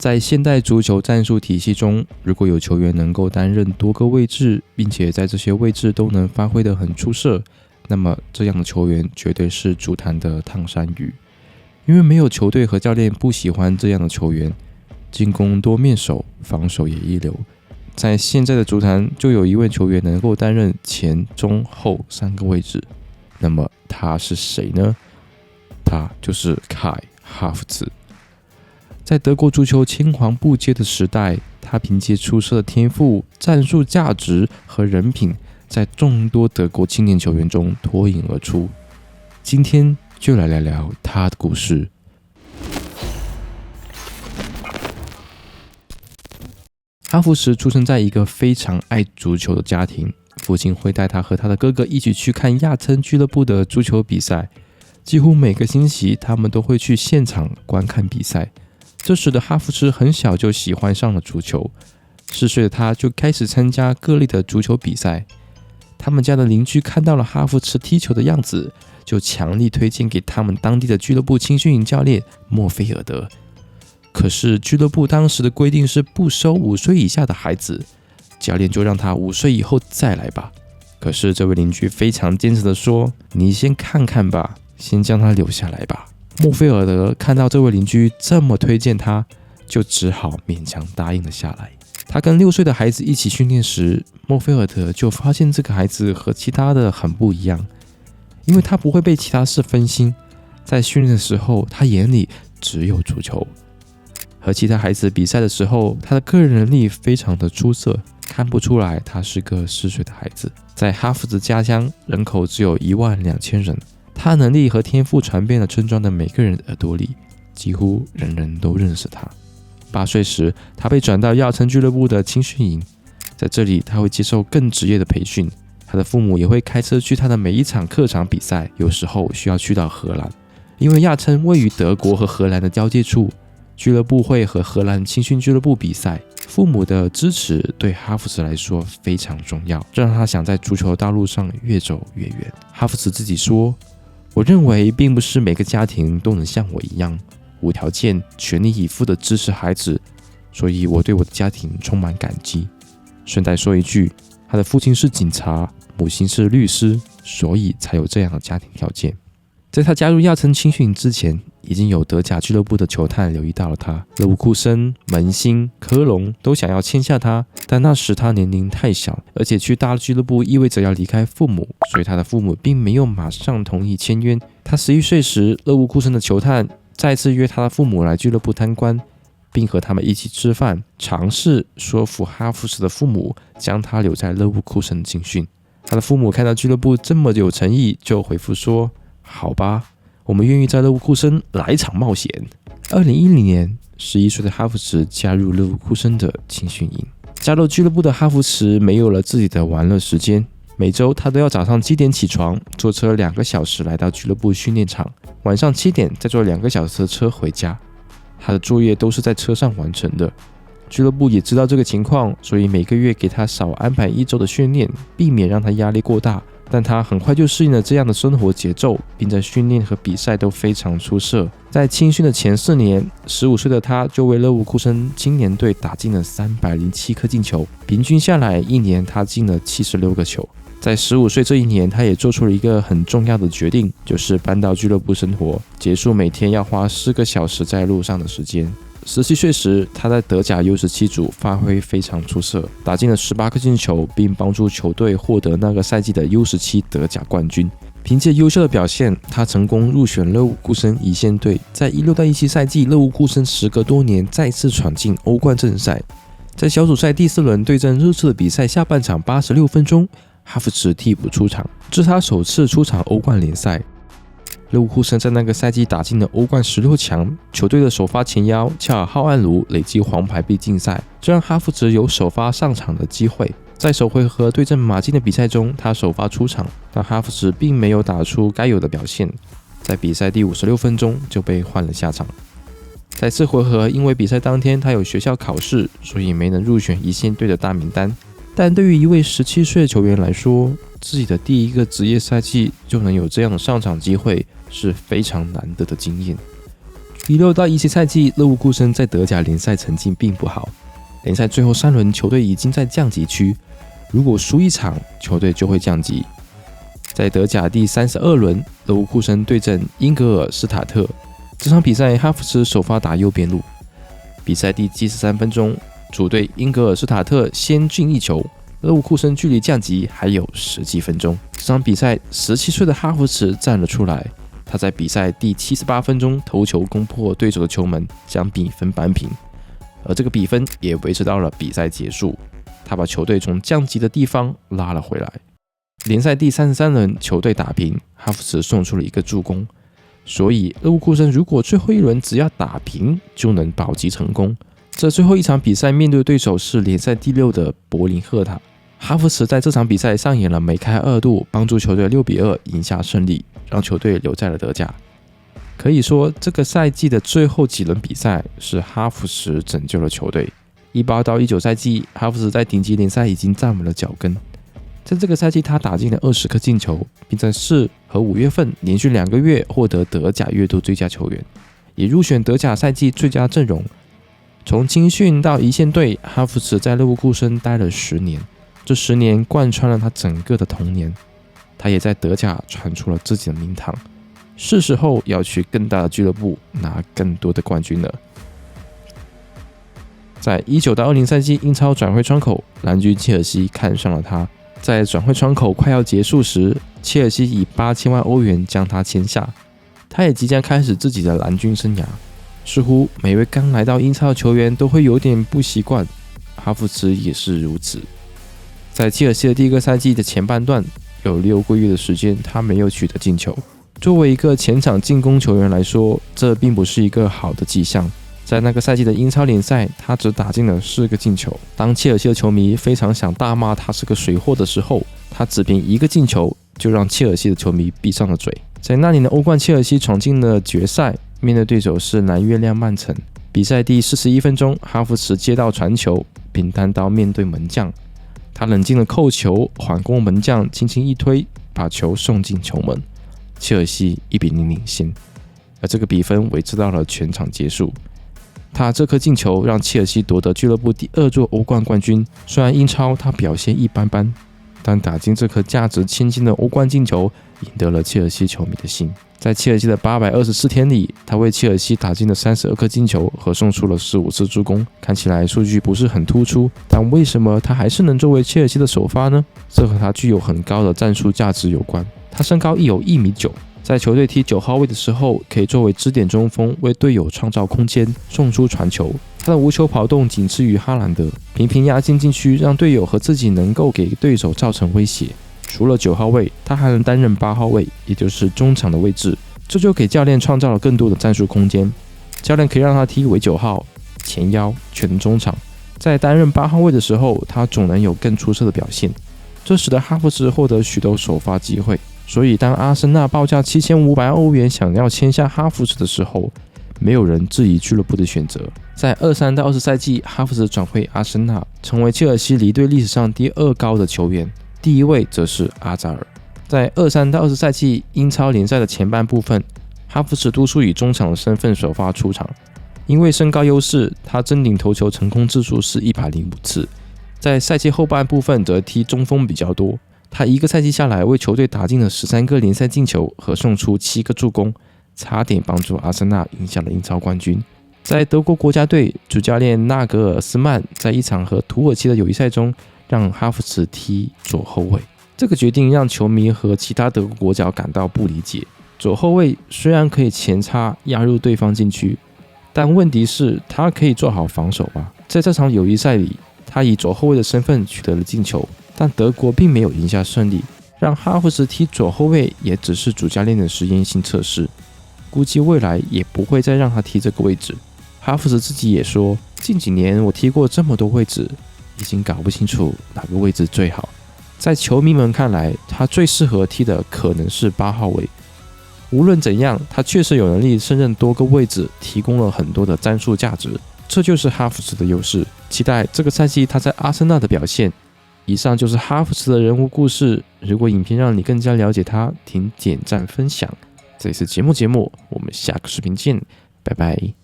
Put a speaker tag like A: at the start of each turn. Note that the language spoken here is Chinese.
A: 在现代足球战术体系中，如果有球员能够担任多个位置，并且在这些位置都能发挥得很出色，那么这样的球员绝对是足坛的烫山鱼。因为没有球队和教练不喜欢这样的球员，进攻多面手，防守也一流。在现在的足坛，就有一位球员能够担任前、中、后3个位置。那么他是谁呢？他就是凯·哈弗茨。在德国足球青黄不接的时代，他凭借出色的天赋、战术价值和人品，在众多德国青年球员中脱颖而出。今天就来聊聊他的故事。哈弗茨出生在一个非常爱足球的家庭，父亲会带他和他的哥哥一起去看亚琛俱乐部的足球比赛，几乎每个星期他们都会去现场观看比赛。这使得哈弗茨很小就喜欢上了足球，4岁的他就开始参加各类的足球比赛。他们家的邻居看到了哈弗茨踢球的样子，就强力推荐给他们当地的俱乐部青训营教练莫菲尔德。可是俱乐部当时的规定是不收5岁以下的孩子，教练就让他5岁以后再来吧。可是这位邻居非常坚持地说：“你先看看吧，先将他留下来吧。”莫菲尔德看到这位邻居这么推荐他，就只好勉强答应了下来。他跟6岁的孩子一起训练时，莫菲尔德就发现这个孩子和其他的很不一样，因为他不会被其他事分心，在训练的时候，他眼里只有足球。和其他孩子比赛的时候，他的个人能力非常的出色，看不出来他是个4岁的孩子。在哈弗茨家乡，人口只有12000人。他的能力和天赋传遍了村庄的每个人的耳朵里，几乎人人都认识他。8岁时，他被转到亚琛俱乐部的青训营，在这里他会接受更职业的培训。他的父母也会开车去他的每一场客场比赛，有时候需要去到荷兰，因为亚琛位于德国和荷兰的交界处，俱乐部会和荷兰青训俱乐部比赛。父母的支持对哈弗茨来说非常重要，这让他想在足球道路上越走越远。哈弗茨自己说：“我认为并不是每个家庭都能像我一样无条件全力以赴地支持孩子，所以我对我的家庭充满感激。”顺带说一句，他的父亲是警察，母亲是律师，所以才有这样的家庭条件。在他加入亚琛青训营之前，已经有德甲俱乐部的球探留意到了他，勒沃库森、门兴、科隆都想要签下他，但那时他年龄太小，而且去大俱乐部意味着要离开父母，所以他的父母并没有马上同意签约。他11岁时，勒沃库森的球探再次约他的父母来俱乐部参观，并和他们一起吃饭，尝试说服哈弗茨的父母将他留在勒沃库森青训。他的父母看到俱乐部这么有诚意，就回复说：“好吧，我们愿意在勒沃库森来一场冒险。”2010年，11岁的哈弗茨加入勒沃库森的青训营。加入俱乐部的哈弗茨没有了自己的玩乐时间，每周他都要早上7点起床，坐车2个小时来到俱乐部训练场，晚上7点再坐2个小时的车回家。他的作业都是在车上完成的。俱乐部也知道这个情况，所以每个月给他少安排1周的训练，避免让他压力过大。但他很快就适应了这样的生活节奏，并在训练和比赛都非常出色。在青训的前4年，15岁的他就为勒沃库森青年队打进了307颗进球，平均下来1年他进了76个球。在15岁这一年，他也做出了一个很重要的决定，就是搬到俱乐部生活，结束每天要花4个小时在路上的时间。17岁时，他在德甲 U17 组发挥非常出色，打进了18颗进球，并帮助球队获得那个赛季的 U17 德甲冠军。凭借优秀的表现，他成功入选勒沃库森一线队。在16-17赛季，勒沃库森时隔多年再次闯进欧冠正赛。在小组赛第4轮对阵热刺的比赛下半场86分钟，哈弗茨替补出场，这是他首次出场欧冠联赛。勒沃库森在那个赛季打进了欧冠16强，球队的首发前腰恰尔浩安卢累积黄牌被禁赛，这让哈弗茨有首发上场的机会。在首回合对阵马竞的比赛中，他首发出场，但哈弗茨并没有打出该有的表现，在比赛第56分钟就被换了下场。在次回合，因为比赛当天他有学校考试，所以没能入选一线队的大名单。但对于一位17岁的球员来说，自己的第一个职业赛季就能有这样的上场机会，是非常难得的经验。16到17赛季，勒沃库森在德甲联赛成绩并不好，联赛最后3轮球队已经在降级区，如果输一场，球队就会降级。在德甲第32轮，勒沃库森对阵英格尔施塔特，这场比赛哈弗茨首发打右边路。比赛第73分钟，主队英格尔施塔特先进一球，勒沃库森距离降级还有10几分钟。这场比赛17岁的哈弗茨站了出来，他在比赛第78分钟头球攻破对手的球门，将比分扳平。而这个比分也维持到了比赛结束，他把球队从降级的地方拉了回来。联赛第33轮，球队打平，哈弗茨送出了一个助攻，所以勒沃库森如果最后一轮只要打平就能保级成功。这最后一场比赛面对的对手是联赛第6的柏林赫塔，哈弗茨在这场比赛上演了梅开二度，帮助球队6比2赢下胜利，让球队留在了德甲。可以说，这个赛季的最后几轮比赛是哈弗茨拯救了球队。18到19赛季，哈弗茨在顶级联赛已经站稳了脚跟。在这个赛季，他打进了20颗进球，并在4和5月份连续2个月获得德甲月度最佳球员，也入选德甲赛季最佳阵容。从青训到一线队，哈弗茨在勒沃库森待了10年，这10年贯穿了他整个的童年。他也在德甲传出了自己的名堂，是时候要去更大的俱乐部拿更多的冠军了。在19到20赛季英超转会窗口，蓝军切尔西看上了他。在转会窗口快要结束时，切尔西以8000万欧元将他签下，他也即将开始自己的蓝军生涯。似乎每位刚来到英超的球员都会有点不习惯，哈弗茨也是如此。在切尔西的第一个赛季的前半段，有6个月的时间他没有取得进球。作为一个前场进攻球员来说，这并不是一个好的迹象。在那个赛季的英超联赛，他只打进了4个进球。当切尔西的球迷非常想大骂他是个水货的时候，他只凭1个进球就让切尔西的球迷闭上了嘴。在那年的欧冠，切尔西闯进了决赛，面对对手是蓝月亮曼城。比赛第41分钟，哈弗茨接到传球，并单刀面对门将，他冷静的扣球，缓攻门将轻轻一推，把球送进球门。切尔西1比0领先，而这个比分维持到了全场结束。他这颗进球让切尔西夺得俱乐部第2座欧冠冠军。虽然英超他表现一般般，但打进这颗价值千金的欧冠进球，赢得了切尔西球迷的心。在切尔西的824天里，他为切尔西打进了32颗进球和送出了15次助攻。看起来数据不是很突出，但为什么他还是能作为切尔西的首发呢？这和他具有很高的战术价值有关。他身高亦有1.9米，在球队踢9号位的时候，可以作为支点中锋，为队友创造空间，送出传球。他的无球跑动仅次于哈兰德，频频压进禁区，让队友和自己能够给对手造成威胁。除了9号位，他还能担任8号位，也就是中场的位置，这就给教练创造了更多的战术空间。教练可以让他踢为9号、前腰、全中场。在担任8号位的时候，他总能有更出色的表现，这使得哈弗茨获得许多首发机会。所以，当阿森纳报价7500欧元想要签下哈弗茨的时候，没有人质疑俱乐部的选择。在23到20赛季，哈弗茨转会阿森纳，成为切尔西离队历史上第2高的球员，第1位则是阿扎尔。在23到20赛季英超联赛的前半部分，哈弗茨多数以中场的身份首发出场，因为身高优势，他争顶头球成功次数是105次。在赛季后半部分则踢中锋比较多。他1个赛季下来，为球队打进了13个联赛进球和送出7个助攻，差点帮助阿森纳赢下了英超冠军。在德国国家队，主教练纳格尔斯曼在一场和土耳其的友谊赛中，让哈弗茨踢左后卫。这个决定让球迷和其他德国国脚感到不理解。左后卫虽然可以前插压入对方禁区，但问题是他可以做好防守吧？在这场友谊赛里，他以左后卫的身份取得了进球。但德国并没有赢下胜利，让哈弗茨踢左后卫也只是主教练的实验性测试，估计未来也不会再让他踢这个位置。哈弗茨自己也说，近几年我踢过这么多位置，已经搞不清楚哪个位置最好。在球迷们看来，他最适合踢的可能是8号位。无论怎样，他确实有能力胜任多个位置，提供了很多的战术价值，这就是哈弗茨的优势。期待这个赛季他在阿森纳的表现。以上就是哈弗茨的人物故事。如果影片让你更加了解他，请点赞分享。这里是节目，我们下个视频见，拜拜。